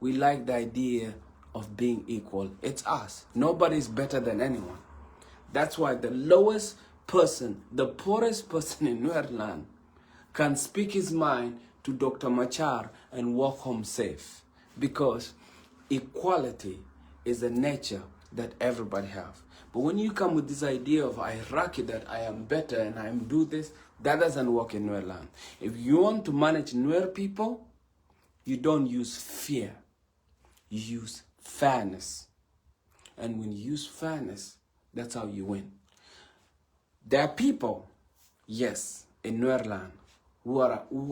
we like the idea of being equal. It's us. Nobody's better than anyone. That's why the lowest person, the poorest person in Nordland can speak his mind to Dr. Machar and walk home safe. Because equality is a nature that everybody have. But when you come with this idea of hierarchy that I am better and I am do this, that doesn't work in Nordland. If you want to manage Nuer people, you don't use fear. You use fairness. And when you use fairness, that's how you win. There are people, yes, in Nordland who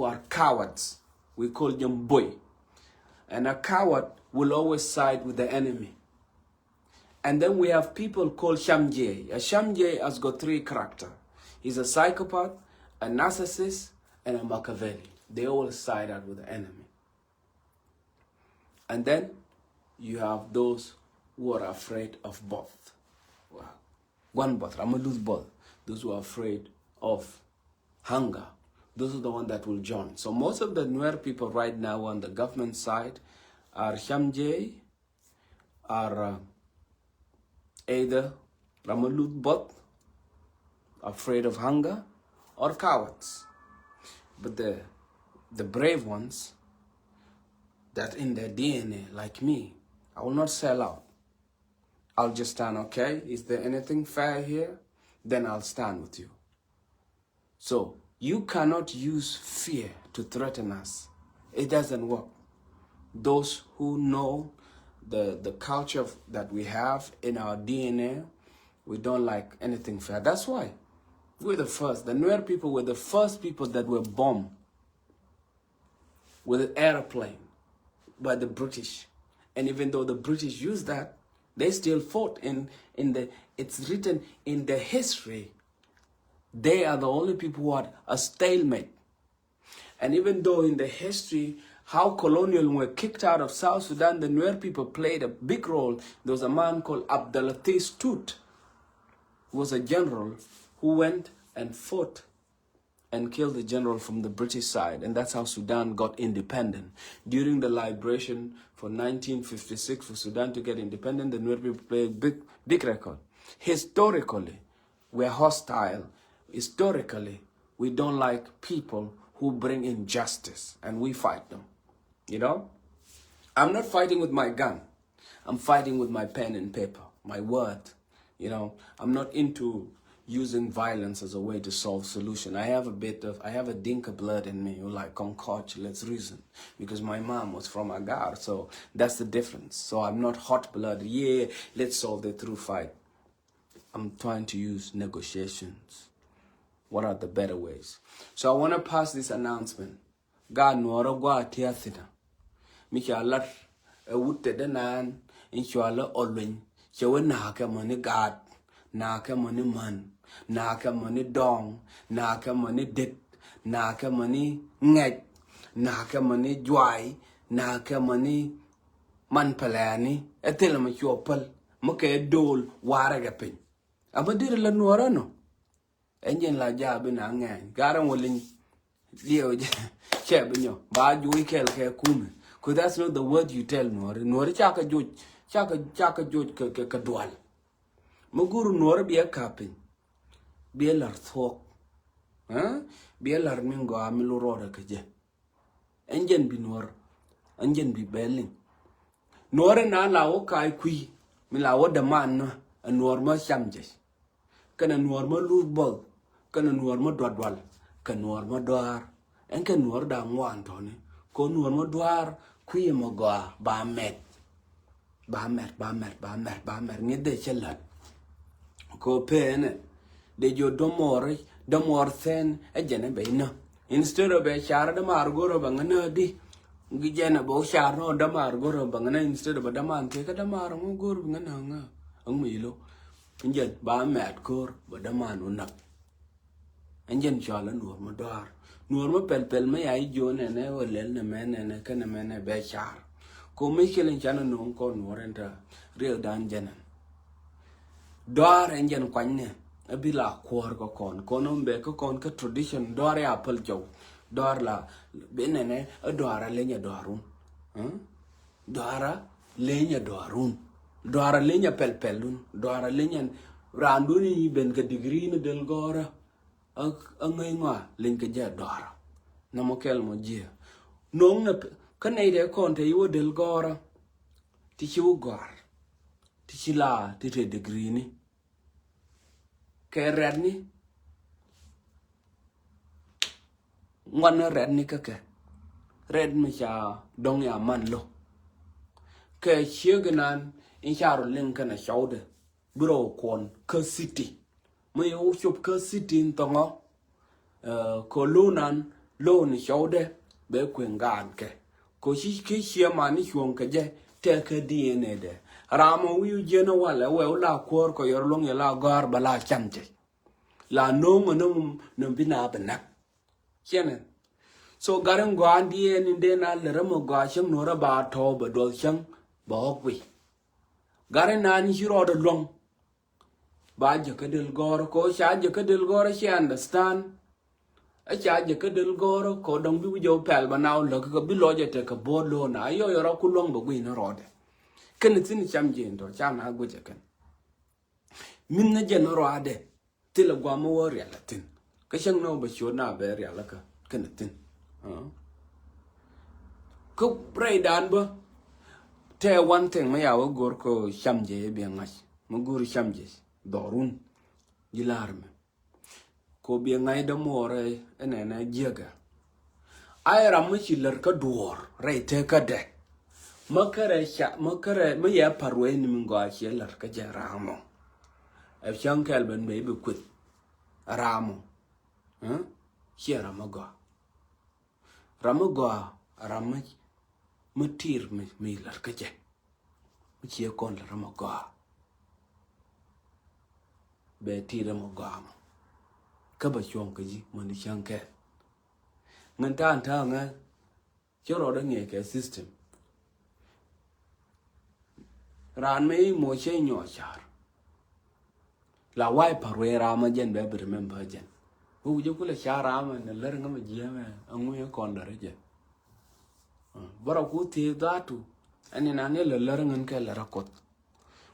are cowards. We call them boy. And a coward will always side with the enemy. And then we have people called Shamjay. A Shamjay has got 3 characters. He's a psychopath, a narcissist, and a Machiavelli. They all side out with the enemy. And then you have those who are afraid of both. Wow. One both, I'm going to lose both. Those who are afraid of hunger. Those are the ones that will join. So most of the Nuer people right now on the government side are Shamjay, are either Ramalut Bot, afraid of hunger, or cowards. But the brave ones, that in their DNA, like me, I will not sell out. I'll just stand, okay? Is there anything fair here? Then I'll stand with you. So you cannot use fear to threaten us. It doesn't work. Those who know the culture that we have in our DNA, we don't like anything fair. That's why we're the first. The Nuer people were the first people that were bombed with an airplane by the British. And even though the British used that, they still fought it's written in the history. They are the only people who had a stalemate. And even though in the history, how colonial were kicked out of South Sudan, the Nuer people played a big role. There was a man called Abdelatif Tut, who was a general who went and fought and killed the general from the British side. And that's how Sudan got independent. During the liberation for 1956 for Sudan to get independent, the Nuer people played a big record. Historically, we're hostile. Historically, we don't like people who bring injustice, and we fight them. You know? I'm not fighting with my gun. I'm fighting with my pen and paper, my word. You know, I'm not into using violence as a way to solve solution. I have a Dinka blood in me, who like concoct, let's reason. Because my mom was from Agar, so that's the difference. So I'm not hot blood, yeah, let's solve it through fight. I'm trying to use negotiations. What are the better ways? So I want to pass this announcement. God nuora gwa tiathina. Michalat wutte denan inshallah olwin. Chewe naka money God, naka money man, naka money dong, naka money dit, naka money ngek, naka money joy, naka money man palani. Etela ma chopal, muke dol waragapin. Abadir la nuora no. Engine la jabi na ngang. Garan wolin leo chebinyo. Ba jui kel ke kume. Cause that's not the word you tell Nuora. Nuora chaka joj ka dual. Maguru Nuora be a capin. Be a lar thok. Be a lar mingo amilu roda kaje. Engine be Nuora. Engine be belling. Nuora na la o kai kui. Mila o the man no. And Nuora ma shamjes. Kana Nuora ma lubol. Kana Nuora ma dwadwal. Kana Nuora ma doar. En kan Nuora da ngwan toni. Ko Nuora ma doar. Kuya mo goa ba met ngide chelat ko pen de jo domor sen e jene be no instead of be char de mar goro bangana di ngi jene bo char no de mar goro bangana instead of de man ke ka de mar mo goro bangana nga ang milo njen ba met kor ba de man unak njen chala Nuor mo dar Nuor mo pel me ai jo ne olel ne mene ne kana mene be char ko me kelen chana no ko Nuor enta real dan jenen dar njen kwanye abila kwor ko kon kono be ko kon ka tradition dar ya pel jo dar la benene adara le nya darun Dwara lenya dwarun. Dwara lenya pelpelun. Dwara lenya randuni ben ka degree ni del gora. Ngay nga lenya ja dwara. Namokel mo jia. Nong na kanay de konte yo del gora. Tichi ugor. Tichi la tite degree ni. Kay red ni. Ngwana red ni kake. Red mi cha dong ya man lo. Kay chigenan in charo linka na shaude. Bro kon ka city. May yo shop ka city in tongo. Ko lunan lo ni shaude. Be kwengan ke. Ko shi ke shia mani shuong ke je. Te ke DNA de. Ramo wiu jena wala we la kwor ko yor long ya la gar bala chamche. La nong num bina benak. Chenen. So garan gwan die ni de na le ramo gwa shang no ra ba to ba dol shang ba hokwi. Garan na ni shiro de long. Ba je ka del gor ko sha je ka del gor she understand. A cha je ka del gor ko dong bi jo pel ba naw lo ka bi lo je te ka bo lo na yo yo ra ku long ba gwi na rode. Ken tin cham je ndo cham na go je kan. Min na je no ro ade. Tila gwa mo wor ya latin. Ka shang no ba sho na be ya la ka ken tin. Ko pray dan ba te one thing ma ya wo gor ko shamje be ngai mo gor shamje dorun gilarme ko be ngai da more ene na jega ai ram chi ler ka dor re te ka de makare sha makare ma ya parwe ni mi ngo chi ler ka ja ramo e shankel ben be be kut ramo chi ramago ramaj mutir mi lar ka je mi chi kon la ramago be tira mo gam ka ba chong ka ji mo ni shankel ngan ta nga choro da nge ke system ran me mo che nyo char la wai parwe rama jen be remember jen u je kula shara ma na lar ngam je ma angu ye kon da je bara ku te datu ani na ne lar ngan ke la rakot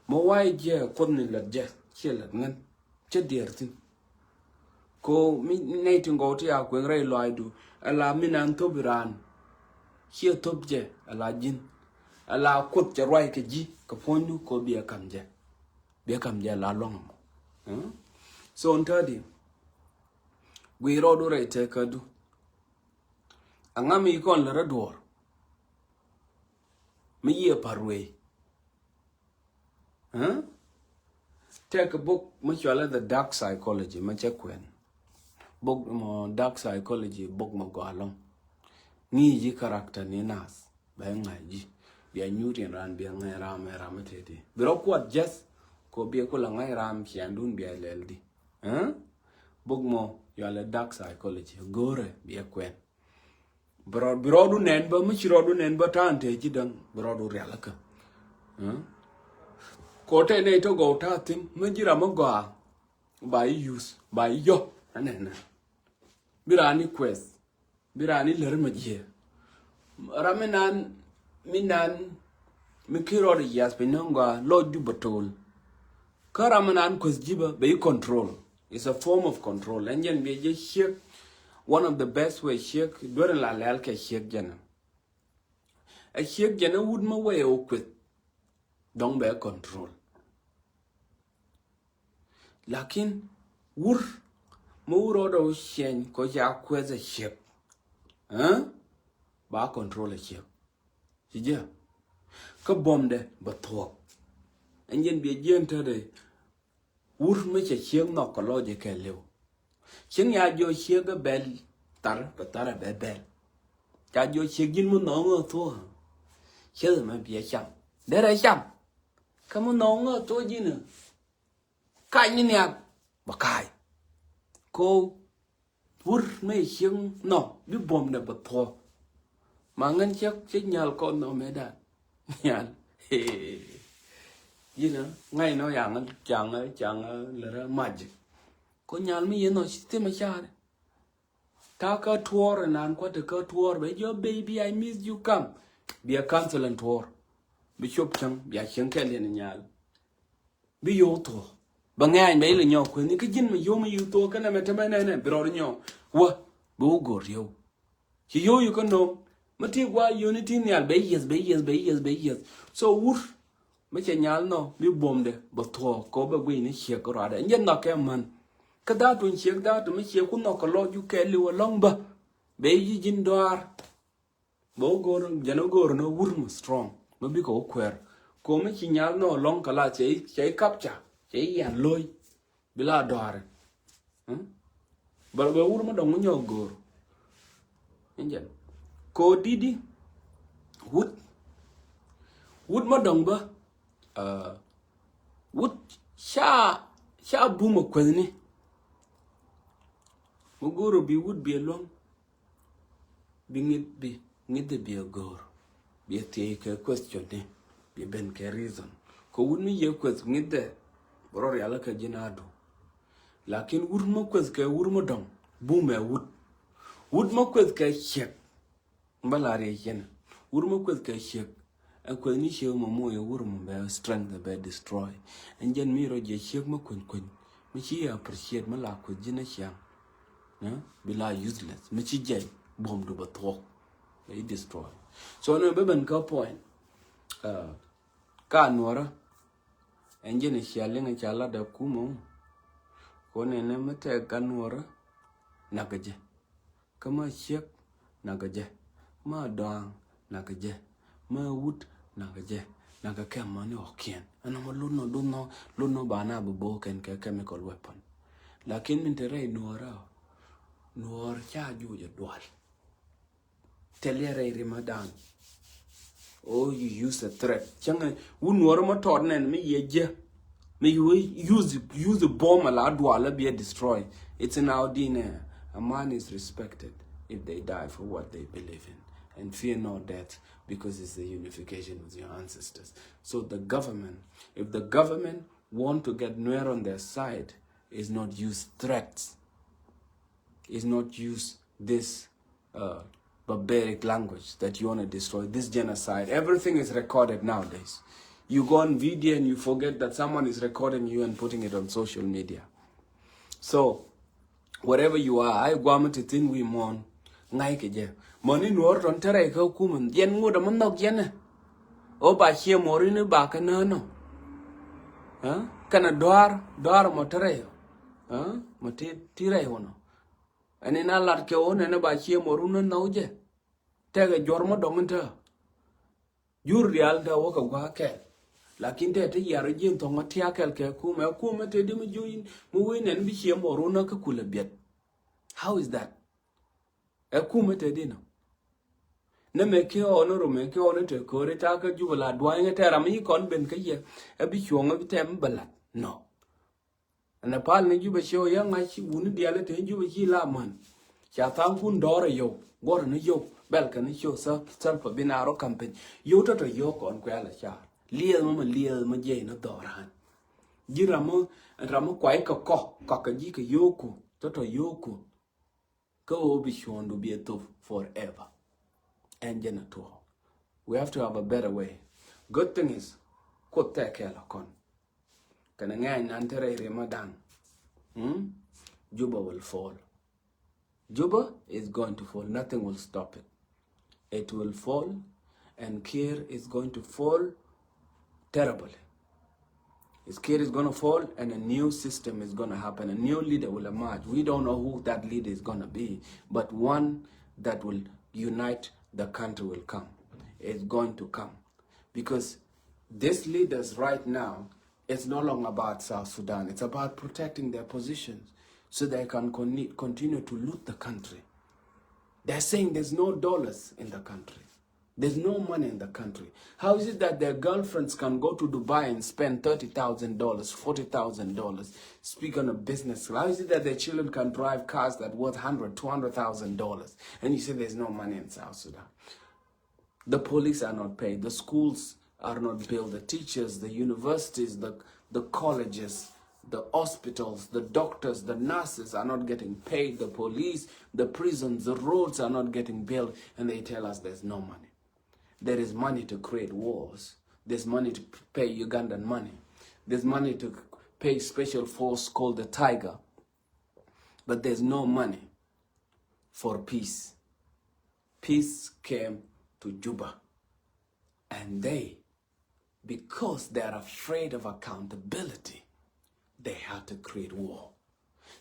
mo wai je kon ni la je che la ngan che dertin ko mi nei tingo ti a ku re lo aidu ala minan to biran che top je ala jin ala kot je roi ke ji ko ponu ko bia kam je la long so on tadi we rodo re te kadu angami kon la rador mi ye parwe take a book much the dark psychology much kwen book mo dark psychology book mo go along ni ji character ni nas ba ngaji bia nyuri ran bia ngai ram tedi biro kwat just ko bia ko la ngai ram chiandun bia leldi book mo the dark psychology gore bia kwen bro du nen ba mi chiro du nen ba tante ji dan bro du relaka ko te ne to go ta tin mi jira mo go by use by yo anena birani quest birani ler ma je ramenan minan mi kiro ri yas pe nonga lo du batol karamanan quest jiba be control. It's a form of control. And then be just shake. One of the best way shake during la lelke shake jana. A shake jana would my way quit. Don't be control. Lakin wur mo do shen ko ja kweza shake. Ba control a shake. Sija. Ka bomde bato. And then be gentle de wur me che shake no ko loje ke lew. Shen ya jo shake bel tar patara bebel. Ja jo shake gin mo no to. Shake ma bia cham. Dere cham. Ka mo no to jina. Kai ni nya ba kai. Ko wur me shake no bi bom de bato. Mangan shake nyal ko no me da. Nyal. You know, ngay nó chẳng là magic. Có nhal mi yeno system chare. Ta ka tour nan ko te ka tour be your baby I miss you come. Be a cancel and tour. bi chop chang bia chen ke le nyal bi yo to ba ngai me le nyo ko ni ka jin me yo to kana me tama ne bro nyo wa bo gor yo ki yo you can know mati gwa unity nyal be yes so wur me che nyal no bi bomde ba to ko ba gwi ni che ko ra de nyen no ke man ka da tun che da to me che ku no ko lo ju ke li wo long ba be yi jin doar bo gor jano gor no wur mu strong mo bi ko kwer ko me chi nyal no long kala che kapcha che yan loy bila doar ba wur mo dong nyo gor njen ko didi wood mo dong ba wood sha bu mo kwani mo goro bi wood bi long bi ngit bi gor bi te ke question ne bi ben ke reason ko wood mi ye question ngit de boror yalla ka jinado lakin wood mo question ke wood mo dong bu me wood mo question ke chek balare yen wood mo question ke chek akwa ni she mo mo ye wood mo be strength be destroy enjen mi ro je chek mo kun mi chi appreciate ma la ko jina chang bila useless mi chi je bom do ba to be destroy so no be ben ka point ka nora enjen shale nga chala da kumo ko ne ne mate ka nora nagaje kama chek nagaje ma dang nagaje ma wut nagaje naga kemani okien ana mo luno bana bo ken ke chemical weapon lakin min tere nuor cha juje dwal telere ramadan oh you use a threat changa nuor mo tornen me yeje me use a bomb ala dwala be destroy. It's in our DNA. A man is respected if they die for what they believe in, and fear not death, because it's the unification with your ancestors. So the government, if the government want to get Nuer on their side, is not use threats, is not use this barbaric language that you want to destroy, this genocide. Everything is recorded nowadays. You go on video and you forget that someone is recording you and putting it on social media. So wherever you are, I go to tin we mon ngai ke je moni nuor ron tere ko kumun yen nguda man nok yen o ba che mori ne ba ka no kana doar mo tere mo tire hono ani na lat ke one ne ba che moru no noje tege jor mo domenta jur real da wo ka gwa ke lakin te yaro jin to ngatia kel ke kuma te dim juin mu winen bi che moru no ka kula biet. How is that? Kuma te dino ne me ke ono ro me ke ono te kore ta ka jubala dwainga te rami kon ben ke ye e bi chonga bi tem balat no ana pal ne juba show ya nga chi wuni diale te juba chi la man cha tan kun dore yo gor ne yo bel ka ne show sa pa binaro campaign yo to yo kon kwela cha liel ma je no doran jira mo ramo kwai ko ka ji ka yoku to yoku ko bi shondo bi to forever. And Genator. We have to have a better way. Good thing is, could take care of con. Can a man enter Ramadan? Juba will fall. Juba is going to fall. Nothing will stop it. It will fall, and Kir is going to fall terribly. His Kir is going to fall, and a new system is going to happen. A new leader will emerge. We don't know who that leader is going to be, but one that will unite the country will come. It's going to come. Because these leaders right now, it's no longer about South Sudan. It's about protecting their positions so they can continue to loot the country. They're saying there's no dollars in the country. There's no money in the country. How is it that their girlfriends can go to Dubai and spend $30,000, $40,000, speak on a business? How is it that their children can drive cars that worth $100,000, $200,000? And you say there's no money in South Sudan. The police are not paid. The schools are not built. The teachers, the universities, the colleges, the hospitals, the doctors, the nurses are not getting paid. The police, the prisons, the roads are not getting built. And they tell us there's no money. There is money to create wars. There's money to pay Ugandan money. There's money to pay special force called the Tiger. But there's no money for peace. Peace came to Juba. And they, because they are afraid of accountability, they had to create war.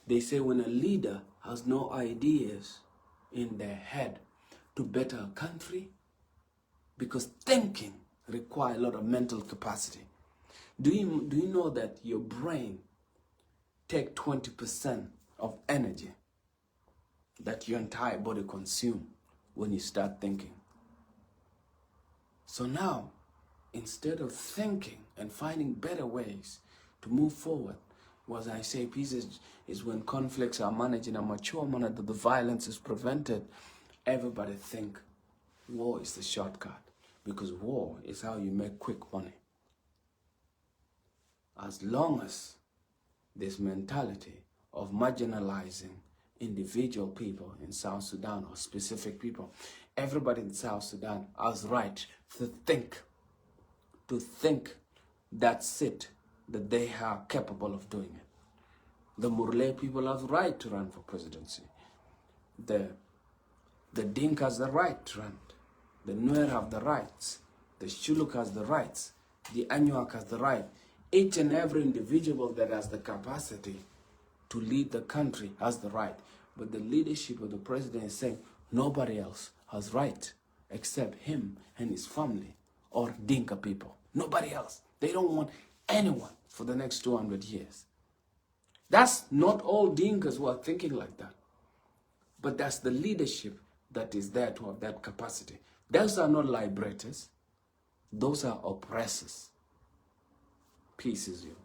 They say when a leader has no ideas in their head to better a country, because thinking requires a lot of mental capacity. Do you know that your brain takes 20% of energy that your entire body consumes when you start thinking? So now, instead of thinking and finding better ways to move forward, as I say, peace is when conflicts are managed in a mature manner, that the violence is prevented. Everybody think war is the shortcut, because war is how you make quick money. As long as this mentality of marginalizing individual people in South Sudan, or specific people, everybody in South Sudan has right to think that's it, that they are capable of doing it. The Murle people have the right to run for presidency. The Dinka has the right to run. The Nuer have the rights. The Shuluk has the rights. The Anuak has the right. Each and every individual that has the capacity to lead the country has the right. But the leadership of the president is saying nobody else has right except him and his family or Dinka people. Nobody else. They don't want anyone for the next 200 years. That's not all Dinkas who are thinking like that. But that's the leadership that is there to have that capacity. Those are not liberators. Those are oppressors. Peace is you.